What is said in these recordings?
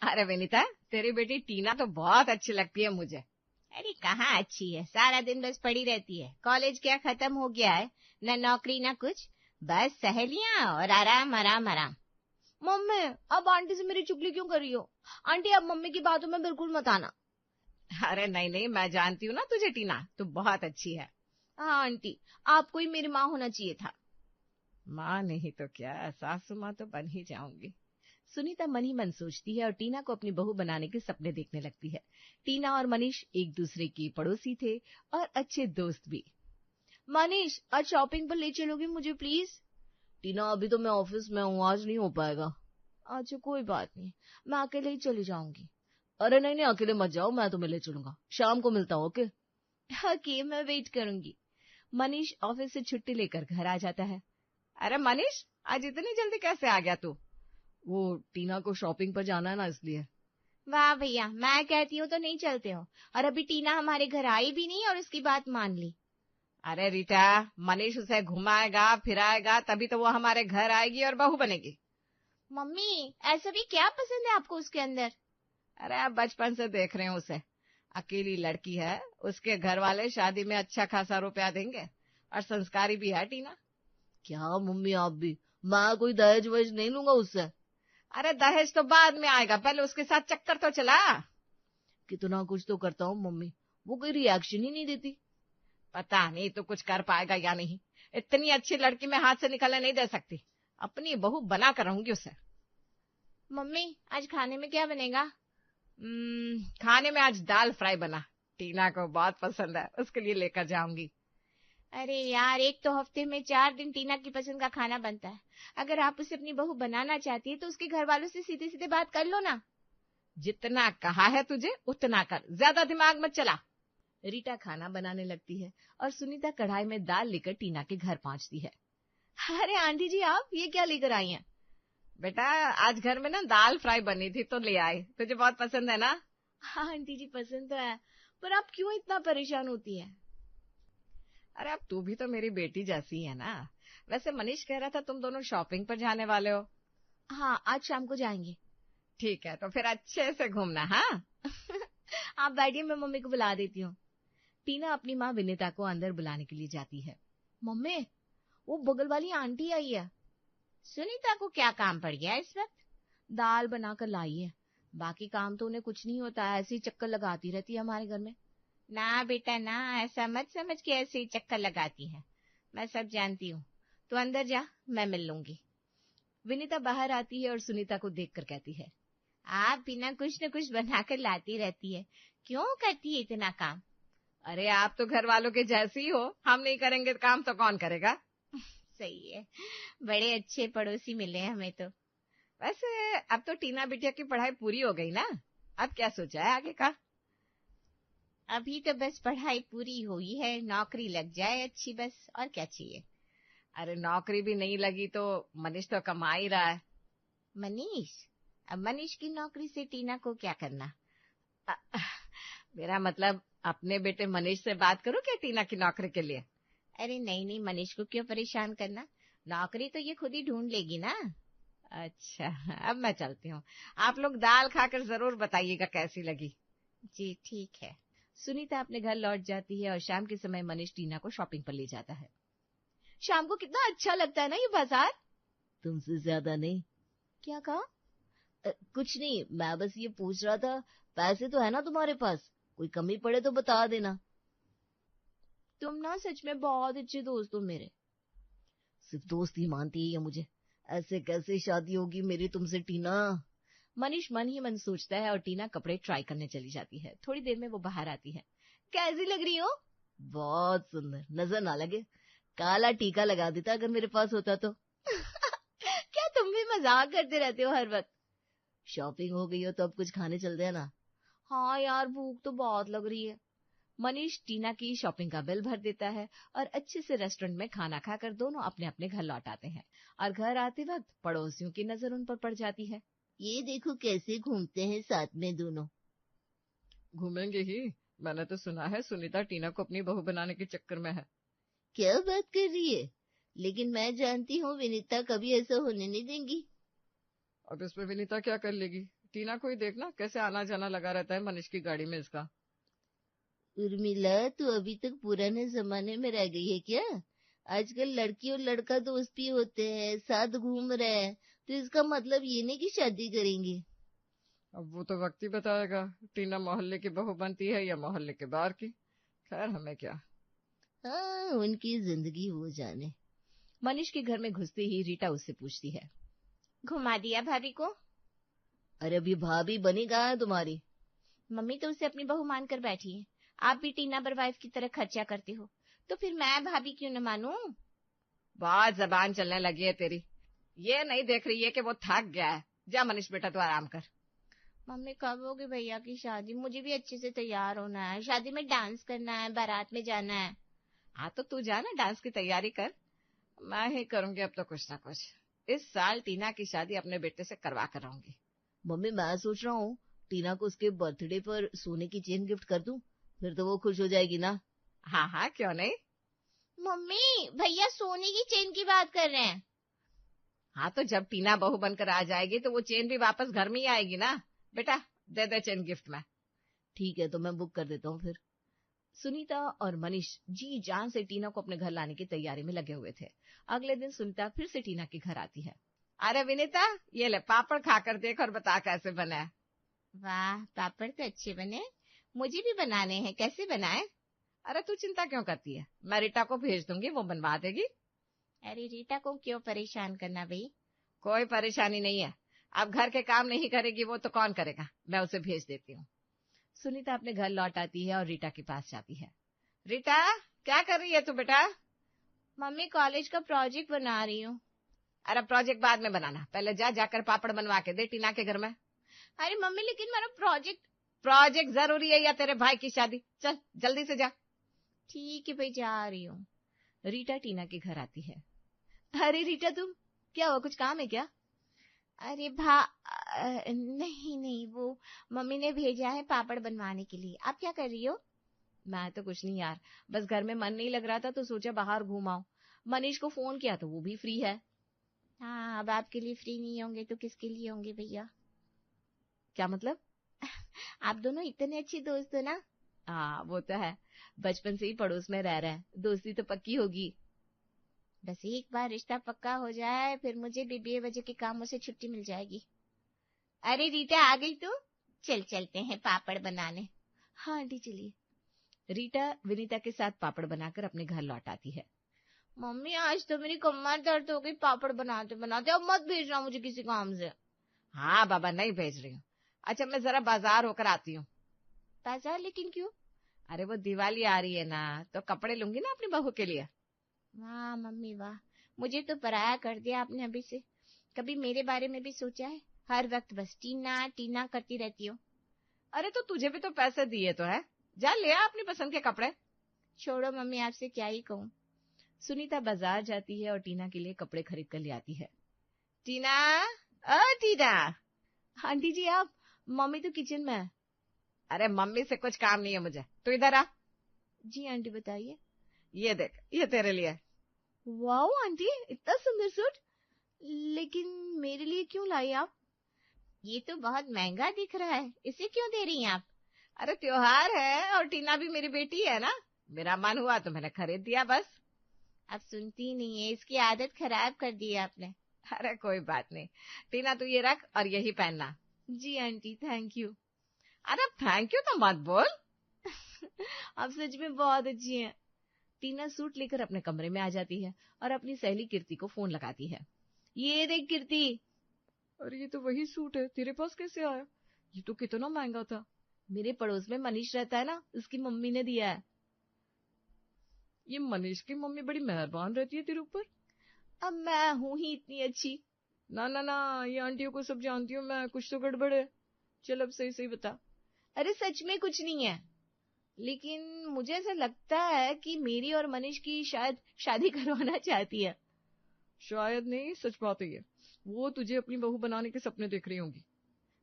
अरे विनीता, तेरी बेटी टीना तो बहुत अच्छी लगती है मुझे। अरे कहाँ अच्छी है, सारा दिन बस पड़ी रहती है। कॉलेज क्या खत्म हो गया है, न नौकरी न कुछ, बस सहेलियां और आराम आराम आराम। मम्मी, अब आंटी से मेरी चुगली क्यों कर रही हो? आंटी, अब मम्मी की बातों में बिल्कुल मत आना। अरे नहीं नहीं, मैं जानती हूँ ना तुझे टीना, तू बहुत अच्छी है। हाँ आंटी, आपको ही मेरी माँ होना चाहिए था। माँ नहीं तो क्या, सासू माँ तो बन ही जाऊंगी। सुनीता मन ही मन सोचती है और टीना को अपनी बहू बनाने के सपने देखने लगती है। टीना और मनीष एक दूसरे के पड़ोसी थे और अच्छे दोस्त भी। मनीष, आज शॉपिंग पर ले चलोगी मुझे प्लीज? टीना, अभी तो मैं ऑफिस में हूँ, आज नहीं हो पाएगा। अच्छा कोई बात नहीं, मैं अकेले ही चली जाऊंगी। अरे नहीं नहीं, अकेले मत जाओ, मैं तुम्हें ले चलूंगा। शाम को मिलता हूँ, ओके? ओके, मैं वेट करूंगी। मनीष ऑफिस से छुट्टी लेकर घर आ जाता है। अरे मनीष, आज इतनी जल्दी कैसे आ गया तू? वो टीना को शॉपिंग पर जाना है ना, इसलिए। वाह भैया, मैं कहती हूँ तो नहीं चलते हो, और अभी टीना हमारे घर आई भी नहीं और उसकी बात मान ली। अरे रीटा, मनीष उसे घुमाएगा फिराएगा तभी तो वो हमारे घर आएगी और बहू बनेगी। मम्मी, ऐसा भी क्या पसंद है आपको उसके अंदर? अरे आप बचपन से देख रहे हैं उसे, अकेली लड़की है, उसके घर वाले शादी में अच्छा खासा रुपया देंगे और संस्कारी भी है टीना। क्या मम्मी, आप भी? मैं कोई दहेज वहेज नहीं लूंगा उससे। अरे दहेज तो बाद में आएगा, पहले उसके साथ चक्कर तो चला। कितना कुछ तो करता हूँ मम्मी, वो कोई रिएक्शन ही नहीं देती। पता नहीं तो कुछ कर पाएगा या नहीं, इतनी अच्छी लड़की मैं हाथ से निकलने नहीं दे सकती, अपनी बहू बना कर रहूंगी उसे। मम्मी, आज खाने में क्या बनेगा? खाने में आज दाल फ्राई बना, टीना को बहुत पसंद है, उसके लिए लेकर जाऊंगी। अरे यार, एक तो हफ्ते में 4 दिन टीना की पसंद का खाना बनता है। अगर आप उसे अपनी बहू बनाना चाहती है तो उसके घर वालों से सीधे सीधे बात कर लो ना। जितना कहा है तुझे उतना कर, ज्यादा दिमाग मत चला। रीटा खाना बनाने लगती है और सुनीता कढ़ाई में दाल लेकर टीना के घर पहुंचती है। अरे आंटी जी, आप ये क्या लेकर आई हैं? बेटा, आज घर में ना दाल फ्राई बनी थी तो ले आई, तुझे बहुत पसंद है ना? हाँ आंटी जी, पसंद तो है, पर आप क्यों इतना परेशान होती हैं? अरे अब तू भी तो मेरी बेटी जैसी है ना। वैसे मनीष कह रहा था तुम दोनों शॉपिंग पर जाने वाले हो। हाँ, आज शाम को जाएंगे। ठीक है, तो फिर अच्छे से घूमना। हाँ आप बैठिए, मैं मम्मी को बुला देती हूँ। टीना अपनी माँ विनीता को अंदर बुलाने के लिए जाती है। मम्मी, वो बगल वाली आंटी आई है। सुनीता को क्या काम पड़ गया इस वक्त? दाल बनाकर लाई है, बाकी काम तो उन्हें कुछ नहीं होता, ऐसे ही चक्कर लगाती रहती है हमारे घर में। ना बेटा ना, ऐसा मत समझ के ऐसे ही चक्कर लगाती है, मैं सब जानती हूँ। तू अंदर जा, मैं मिल लूंगी। विनीता बाहर आती है और सुनीता को देखकर कहती है, आप बिना कुछ न कुछ बनाकर लाती रहती है, क्यों करती है इतना काम? अरे आप तो घर वालों के जैसी ही हो, हम नहीं करेंगे काम तो कौन करेगा? सही है, बड़े अच्छे पड़ोसी मिले हमें तो। वैसे अब तो टीना बिटिया की पढ़ाई पूरी हो गई ना, अब क्या सोचा है आगे का? अभी तो बस पढ़ाई पूरी हुई है, नौकरी लग जाए अच्छी, बस और क्या चाहिए। अरे नौकरी भी नहीं लगी तो मनीष तो कमा ही रहा है। मनीष? अब मनीष की नौकरी से टीना को क्या करना? मेरा मतलब अपने बेटे मनीष से बात करूं क्या टीना की नौकरी के लिए? अरे नहीं नहीं, मनीष को क्यों परेशान करना, नौकरी तो ये खुद ही ढूंढ लेगी ना। अच्छा, अब मैं चलती हूँ, आप लोग दाल खाकर जरूर बताइएगा कैसी लगी। जी ठीक है। सुनीता अपने घर लौट जाती है और शाम के समय मनीष टीना को शॉपिंग पर ले जाता है। शाम को कितना अच्छा लगता है ना ये बाजार? तुमसे ज्यादा नहीं। क्या कहा? कुछ नहीं, मैं बस ये पूछ रहा था, पैसे तो है ना तुम्हारे पास, कोई कमी पड़े तो बता देना। तुम ना सच में बहुत अच्छे दोस्त हो मेरे। सिर्फ दोस्त ही मानती है मुझे, ऐसे कैसे शादी होगी मेरी तुमसे टीना? मनीष मन ही मन सोचता है और टीना कपड़े ट्राई करने चली जाती है। थोड़ी देर में वो बाहर आती है। कैसी लग रही हो? बहुत सुंदर, नजर ना लगे, काला टीका लगा देता अगर मेरे पास होता तो। क्या तुम भी मजाक करते रहते हो हर वक्त? शॉपिंग हो गई हो तो अब कुछ खाने चलते हैं ना? हाँ यार, भूख तो बहुत लग रही है। मनीष टीना की शॉपिंग का बिल भर देता है और अच्छे से रेस्टोरेंट में खाना खाकर दोनों अपने अपने घर लौट आते हैं और घर आते वक्त पड़ोसियों की नजर उन पर पड़ जाती है। ये देखो कैसे घूमते हैं साथ में दोनों। घूमेंगे ही, मैंने तो सुना है सुनीता टीना को अपनी बहू बनाने के चक्कर में है। क्या बात कर रही है? लेकिन मैं जानती हूँ विनीता कभी ऐसा होने नहीं देंगी। अब इसमें विनीता क्या कर लेगी, टीना को ही देखना कैसे आना जाना लगा रहता है मनीष की गाड़ी में इसका। उर्मिला, तू अभी तक पुराने जमाने में रह गई है क्या? आजकल लड़की और लड़का दोस्त भी होते हैं, साथ घूम रहे हैं, तो इसका मतलब ये नहीं कि शादी करेंगे। अब वो तो वक्त ही बताएगा, टीना मोहल्ले की बहू बनती है या मोहल्ले के बाहर की। खैर हमें क्या। हाँ, उनकी जिंदगी वो जाने। मनीष के घर में घुसते ही रीटा उससे पूछती है, घुमा दिया भाभी को? अरे अभी भाभी बनी कहाँ है तुम्हारी? मम्मी तो उसे अपनी बहू मानकर बैठी है। आप भी टीना पर वाइफ की तरह खर्चा करते हो, तो फिर मैं भाभी क्यों न मानूं? बहुत जबान चलने लगी है तेरी। ये नहीं देख रही है कि वो थक गया है। जा मनीष बेटा तू आराम कर। मम्मी कब होगी भैया की शादी? मुझे भी अच्छे से तैयार होना है, शादी में डांस करना है, बारात में जाना है। हाँ तो तू जा ना, डांस की तैयारी कर। मैं ही करूंगी अब तो कुछ ना कुछ। इस साल टीना की शादी अपने बेटे से करवा कर रहूंगी। मम्मी मैं सोच रहा हूँ टीना को उसके बर्थडे पर सोने की चेन गिफ्ट कर दूं, फिर तो वो खुश हो जाएगी ना। हाँ हाँ क्यों नहीं। मम्मी भैया सोने की चेन की बात कर रहे हैं। हाँ तो जब टीना बहू बनकर आ जाएगी तो वो चेन भी वापस घर में ही आएगी ना। बेटा दे दे चेन गिफ्ट में। ठीक है तो मैं बुक कर देता हूँ फिर। सुनीता और मनीष जी जान से टीना को अपने घर लाने की तैयारी में लगे हुए थे। अगले दिन सुनीता फिर से टीना के घर आती है। अरे विनीता ये ले पापड़ खाकर देख और बता कैसे बना है। वाह, पापड़ तो अच्छे बने, मुझे भी बनाने हैं, कैसे बनाए? अरे तू चिंता क्यों करती है, मैं रीटा को भेज दूंगी, वो बनवा देगी। अरे रीटा को क्यों परेशान करना भाई? कोई परेशानी नहीं है, अब घर के काम नहीं करेगी वो तो कौन करेगा, मैं उसे भेज देती हूँ। सुनीता अपने घर लौट आती है और रीटा के पास जाती है। रीटा क्या कर रही है तू बेटा? मम्मी कॉलेज का प्रोजेक्ट बना रही हूँ। अरे प्रोजेक्ट बाद में बनाना, पहले जा जाकर पापड़ बनवा के दे टीना के घर में। अरे मम्मी लेकिन मेरा प्रोजेक्ट जरूरी है या तेरे भाई की शादी? चल जल्दी से जा। ठीक है भाई, जा रही हूँ। रीटा टीना के घर आती है। अरे रीटा तुम, क्या हुआ, कुछ काम है क्या? अरे नहीं नहीं, वो मम्मी ने भेजा है पापड़ बनवाने के लिए। आप क्या कर रही हो? मैं तो कुछ नहीं यार, बस घर में मन नहीं लग रहा था तो सोचा बाहर घूम आओ। मनीष को फोन किया तो वो भी फ्री है। हाँ, अब आपके लिए फ्री नहीं होंगे तो किसके लिए होंगे भैया? क्या मतलब? आप दोनों इतने अच्छे दोस्त हो ना। हाँ वो तो है, बचपन से ही पड़ोस में रह रहे हैं, दोस्ती तो पक्की होगी। बस एक बार रिश्ता पक्का हो जाए फिर मुझे भी बेवजह के कामों से छुट्टी मिल जाएगी। अरे रीटा आ गई तू, चल चलते हैं पापड़ बनाने। हाँ आंटी चलिए। रीटा विनीता के साथ पापड़ बनाकर अपने घर लौट आती है। मम्मी आज तो मेरी कमर दर्द हो गई पापड़ बनाते बनाते, अब मत भेजना मुझे किसी काम से। हाँ बाबा नहीं भेज रही हूँ। अच्छा मैं जरा बाजार होकर आती हूँ। बाजार? लेकिन क्यों? अरे वो दिवाली आ रही है ना, तो कपड़े लूंगी ना अपनी बहू के लिए। वाह मम्मी वाह, मुझे तो पराया कर दिया आपने अभी से। कभी मेरे बारे में भी सोचा है? हर वक्त बस टीना टीना करती रहती हो। अरे तो तुझे भी तो पैसे दिए तो है, जा ले आ अपनी पसंद के कपड़े। छोड़ो मम्मी, आपसे क्या ही कहूँ। सुनीता बाजार जाती है और टीना के लिए कपड़े खरीद कर ले आती है। टीना, ओ टीना। आंटी जी आप? मम्मी तो किचन में है। अरे मम्मी से कुछ काम नहीं है मुझे, तू इधर आ। जी आंटी बताइए। ये देख, ये तेरे लिए। वाओ आंटी, इतना सुंदर सूट, लेकिन मेरे लिए क्यों लाई आप? ये तो बहुत महंगा दिख रहा है, इसे क्यों दे रही हैं आप? अरे त्योहार है और टीना भी मेरी बेटी है ना, मेरा मन हुआ तो मैंने खरीद दिया बस। अब सुनती नहीं है, इसकी आदत खराब कर दी है आपने। अरे कोई बात नहीं, टीना तू ये रख और यही पहनना। जी आंटी थैंक यू। अरे थैंक यू तो मत बोल। आप सच में बहुत अच्छी हैं। टीना सूट लेकर अपने कमरे में आ जाती है और अपनी सहेली कीर्ति को फोन लगाती है। ये देख कीर्ति। अरे ये तो वही सूट है, तेरे पास कैसे आया? ये तो कितना महंगा था। मेरे पड़ोस में मनीष रहता है ना, उसकी मम्मी ने दिया है। ये मनीष की मम्मी बड़ी मेहरबान रहती है तेरे ऊपर। अब मैं हूं ही इतनी अच्छी। ना ना ना, ये आंटियों को सब जानती हूँ मैं, कुछ तो गड़बड़ है। चल अब सही सही बता। अरे सच में कुछ नहीं है, लेकिन मुझे ऐसा लगता है कि मेरी और मनीष की शायद शादी करवाना चाहती है। शायद नहीं, सच बात है ये। वो तुझे अपनी बहू बनाने के सपने देख रही होंगी।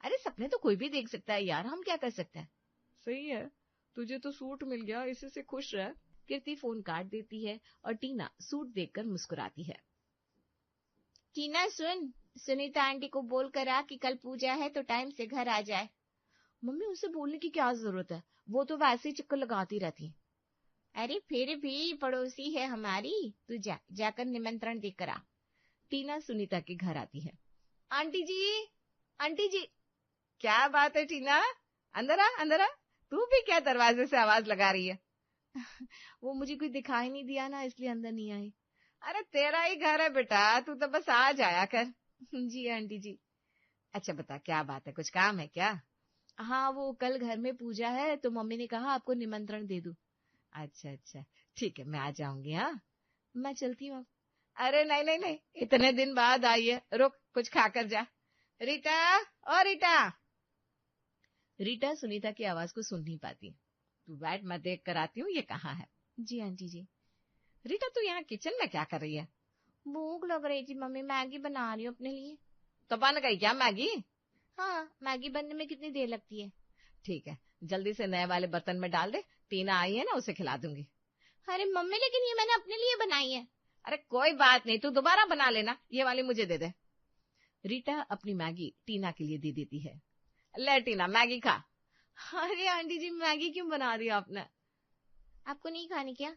अरे सपने तो कोई भी देख सकता है यार, हम क्या कर सकते हैं। सही है, तुझे तो सूट मिल गया, इसी से खुश रह। कीर्ति फोन काट देती है और टीना सूट देखकर मुस्कुराती है। टीना सुन, सुनीता आंटी को बोल कर आ कि कल पूजा है तो टाइम से घर आ जाए। मम्मी उसे बोलने की क्या जरूरत है, वो तो वैसे ही चक्कर लगाती रहती है। अरे फिर भी पड़ोसी है हमारी, तू जाकर निमंत्रण देकर आ। टीना सुनीता के घर आती है। आंटी जी, आंटी जी। क्या बात है टीना, अंदर आ अंदर आ। तू भी क्या दरवाजे से आवाज लगा रही है? वो मुझे कोई दिखाई नहीं दिया ना, इसलिए अंदर नहीं आई। अरे तेरा ही घर है बेटा, तू तो बस आ जाया कर। जी आंटी जी। अच्छा बता क्या बात है, कुछ काम है क्या? हाँ, वो कल घर में पूजा है तो मम्मी ने कहा आपको निमंत्रण दे दूं। अच्छा अच्छा, ठीक है, मैं आ जाऊंगी। हाँ, मैं चलती हूँ। अरे नहीं नहीं नहीं, इतने दिन बाद आई है, रुक कुछ खाकर जा। रीटा, ओ रीटा। रीटा सुनीता की आवाज को सुन नहीं पाती। तू बैठ, मैं देख कर आती हूँ ये कहाँ है। जी आंटी जी। रीटा तू यहाँ किचन में क्या कर रही है? भूख लग रही थी मम्मी, मैगी बना रही हूँ अपने लिए। तो बन गई क्या मैगी? हाँ, मैगी बनने में कितनी देर लगती है? ठीक है, जल्दी से नए वाले बर्तन में डाल दे, टीना आई है ना, उसे खिला दूंगी। अरे मम्मी, लेकिन ये मैंने अपने लिए बनाई है। अरे कोई बात नहीं, तू दोबारा बना लेना, ये वाली मुझे दे दे। रीटा अपनी मैगी टीना के लिए दे देती है। ले टीना, मैगी खा। अरे आंटी जी, मैगी क्यों बना दी आपने? आपको नहीं खानी क्या?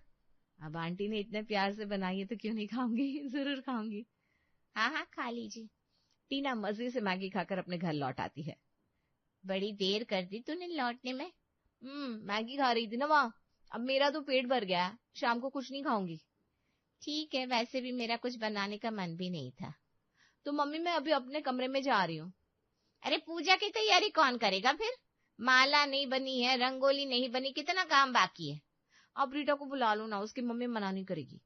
अब आंटी ने इतने प्यार से बनाई है तो क्यों नहीं खाऊंगी, जरूर खाऊंगी। हाँ हाँ, खा लीजिए। टीना मजे से मैगी खाकर अपने घर लौट आती है। बड़ी देर कर दी तूने लौटने में। मैगी खा रही थी ना वहाँ, अब मेरा तो पेट भर गया है, शाम को कुछ नहीं खाऊंगी। ठीक है, वैसे भी मेरा कुछ बनाने का मन भी नहीं था। तो मम्मी मैं अभी अपने कमरे में जा रही हूँ। अरे पूजा की तैयारी कौन करेगा फिर? माला नहीं बनी है, रंगोली नहीं बनी, कितना काम बाकी है। अब रीटा को बुला लो ना, उसकी मम्मी मना नहीं करेगी।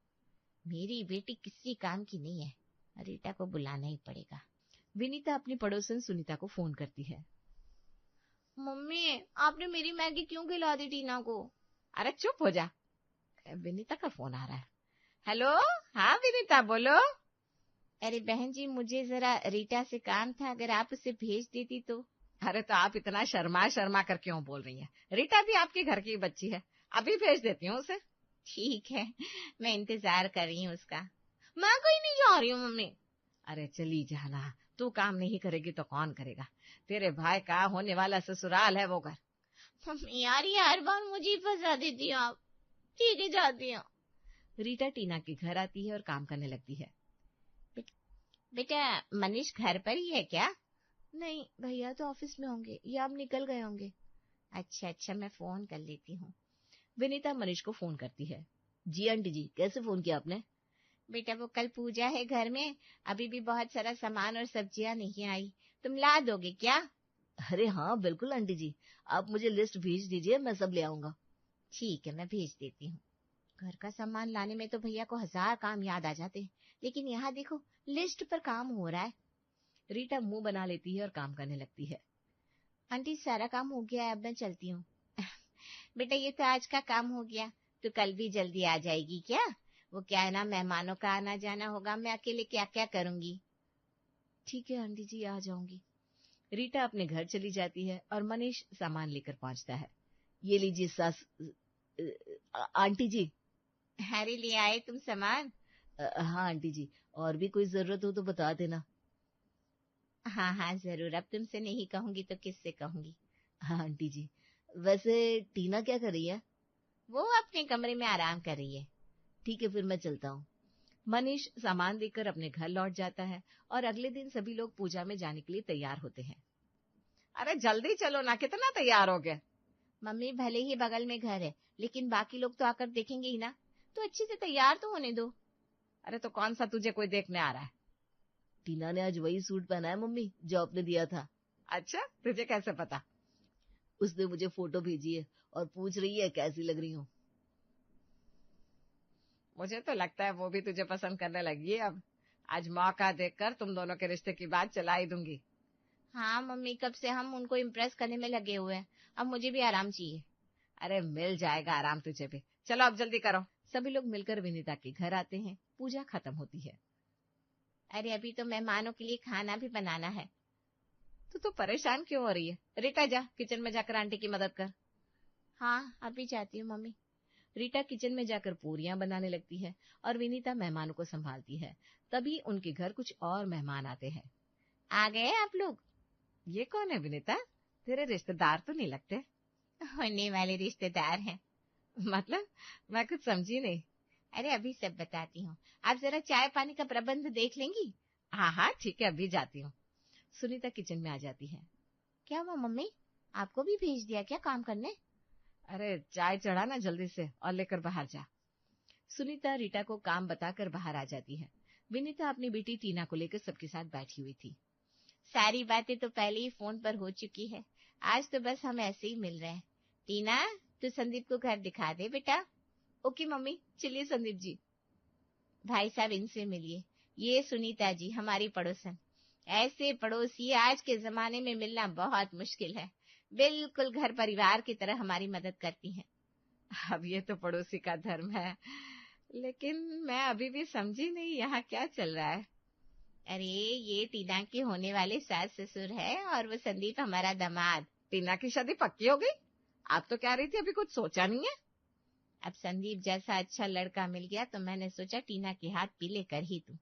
मेरी बेटी किसी काम की नहीं है, रीटा को बुलाना ही पड़ेगा। विनीता अपनी पड़ोसन सुनीता को फोन करती है। मम्मी, आपने मेरी मैगी क्यों खिला दी टीना को? अरे चुप हो जा, विनीता का फोन आ रहा है। हेलो, हाँ विनीता बोलो। अरे बहन जी, मुझे जरा रीटा से काम था, अगर आप उसे भेज देती तो। अरे तो आप इतना शर्मा शर्मा कर क्यों बोल रही हैं? रीटा भी आपके घर की बच्ची है, अभी भेज देती हूँ उसे। ठीक है, मैं इंतजार कर रही हूँ उसका। मैं कहीं नहीं जा रही हूँ मम्मी। अरे चली जाना, तू काम नहीं करेगी तो कौन करेगा? तेरे भाई का होने वाला ससुराल है वो घर। मम्मी यार, ये हर बार मुझे ही फंसा देती हो आप। ठीक है, जाती हूँ। रीटा टीना के घर आती है और काम करने लगती है। बेटा, मनीष घर पर ही है क्या? नहीं, भैया तो ऑफिस में होंगे या अब निकल गए होंगे। अच्छा अच्छा, मैं फोन कर लेती हूँ। विनीता मनीष को फोन करती है। जी आंटी जी, कैसे फोन किया आपने? बेटा, वो कल पूजा है घर में, अभी भी बहुत सारा सामान और सब्जियां नहीं आई, तुम ला दोगे क्या? अरे हाँ बिल्कुल आंटी जी, आप मुझे लिस्ट भेज दीजिए, मैं सब ले आऊंगा। ठीक है, मैं भेज देती हूँ। घर का सामान लाने में तो भैया को 1000 काम याद आ जाते, लेकिन यहाँ देखो लिस्ट पर काम हो रहा है। रीटा मुंह बना लेती है और काम करने लगती है। आंटी, सारा काम हो गया है, अब मैं चलती हूँ। बेटा, ये तो आज का काम हो गया, तो कल भी जल्दी आ जाएगी क्या? वो क्या है ना, मेहमानों का आना जाना होगा, मैं अकेले क्या क्या करूंगी। ठीक है आंटी जी, आ जाऊंगी। रीटा अपने घर चली जाती है और मनीष सामान लेकर पहुंचता है। ये लीजिए सास आंटी जी। अरे ले आए तुम सामान? हाँ आंटी जी, और भी कोई जरूरत हो तो बता देना। हाँ हाँ जरूर, अब तुमसे नहीं कहूंगी तो किससे कहूंगी। हाँ आंटी जी। वैसे टीना क्या कर रही है? वो अपने कमरे में आराम कर रही है। ठीक है, फिर मैं चलता हूँ। मनीष सामान देकर अपने घर लौट जाता है और अगले दिन सभी लोग पूजा में जाने के लिए तैयार होते हैं। अरे जल्दी चलो ना, कितना तैयार हो गए? मम्मी, भले ही बगल में घर है, लेकिन बाकी लोग तो आकर देखेंगे ही ना, तो अच्छे से तैयार तो होने दो। अरे तो कौन सा तुझे कोई देखने आ रहा है? टीना ने आज वही सूट पहना है मम्मी, जो आपने दिया था। अच्छा, तुझे कैसे पता? उसने मुझे फोटो भेजी है और पूछ रही है कैसी लग रही हूँ। मुझे तो लगता है वो भी तुझे पसंद करने लगी है अब। आज मौका देखकर तुम दोनों के रिश्ते की बात चला ही दूंगी। हाँ मम्मी, कब से हम उनको इम्प्रेस करने में लगे हुए हैं, अब मुझे भी आराम चाहिए। अरे मिल जाएगा आराम तुझे भी, चलो अब जल्दी करो। सभी लोग मिलकर विनीता के घर आते हैं। पूजा खत्म होती है। अरे अभी तो मेहमानों के लिए खाना भी बनाना है। तो परेशान क्यों हो रही है? रीटा जा किचन में जाकर आंटी की मदद कर। हाँ, अभी जाती हूँ मम्मी। रीटा किचन में जाकर पूरियां बनाने लगती है और विनीता मेहमानों को संभालती है। तभी उनके घर कुछ और मेहमान आते हैं। आ गए आप लोग? ये कौन है विनीता? तेरे रिश्तेदार तो नहीं लगते। होने वाले रिश्तेदार हैं। मतलब मैं कुछ समझी नहीं। अरे अभी सब बताती हूँ, आप जरा चाय पानी का प्रबंध देख लेंगी? हाँ हाँ ठीक है, अभी जाती हूँ। सुनीता किचन में आ जाती है। क्या हुआ मम्मी, आपको भी भेज दिया क्या काम करने? अरे चाय चढ़ा ना जल्दी से और लेकर बाहर जा। सुनीता रीटा को काम बताकर बाहर आ जाती है। विनीता अपनी बेटी टीना को लेकर सबके साथ बैठी हुई थी। सारी बातें तो पहले ही फोन पर हो चुकी है, आज तो बस हम ऐसे ही मिल रहे हैं। टीना, तू संदीप को घर दिखा दे बेटा। ओके मम्मी, चलिए संदीप जी। भाई साहब इनसे मिलिए, ये सुनीता जी हमारी पड़ोसन। ऐसे पड़ोसी आज के जमाने में मिलना बहुत मुश्किल है, बिल्कुल घर परिवार की तरह हमारी मदद करती हैं। अब ये तो पड़ोसी का धर्म है, लेकिन मैं अभी भी समझी नहीं यहाँ क्या चल रहा है। अरे ये टीना के होने वाले सास ससुर है और वो संदीप हमारा दामाद। टीना की शादी पक्की हो गई? आप तो कह रही थी अभी कुछ सोचा नहीं है। अब संदीप जैसा अच्छा लड़का मिल गया तो मैंने सोचा टीना के हाथ पीले कर ही दूं।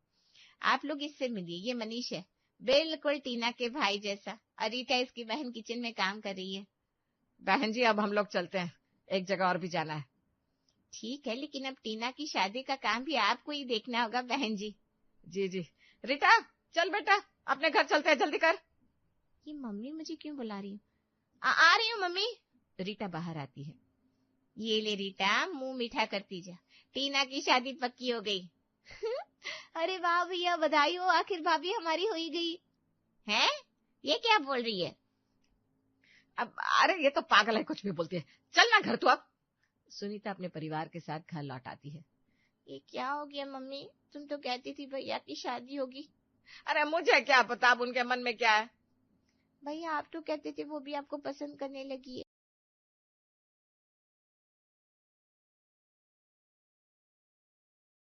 आप लोग इससे मिलिए, ये मनीष है, बिल्कुल टीना के भाई जैसा। और रीटा इसकी बहन किचन में काम कर रही है। बहन जी अब हम लोग चलते हैं, एक जगह और भी जाना है। ठीक है, लेकिन अब टीना की शादी का काम भी आपको ही देखना होगा बहन जी। जी जी। रीटा चल बेटा, अपने घर चलते हैं, जल्दी कर। ये मम्मी मुझे क्यों बुला रही है? आ रही हूँ मम्मी। रीटा बाहर आती है। ये ले रीटा, मुंह मीठा करती जा, टीना की शादी पक्की हो गई। अरे वाह भैया, बधाई हो, आखिर भाभी हमारी हो ही गई है। ये क्या बोल रही है? अब अरे ये तो पागल है, कुछ भी बोलती है। चल ना घर तू अब। सुनीता अपने परिवार के साथ घर लौट आती है। ये क्या हो गया मम्मी, तुम तो कहती थी भैया की शादी होगी। अरे मुझे क्या पता अब उनके मन में क्या है। भैया आप तो कहते थे वो भी आपको पसंद करने लगी है।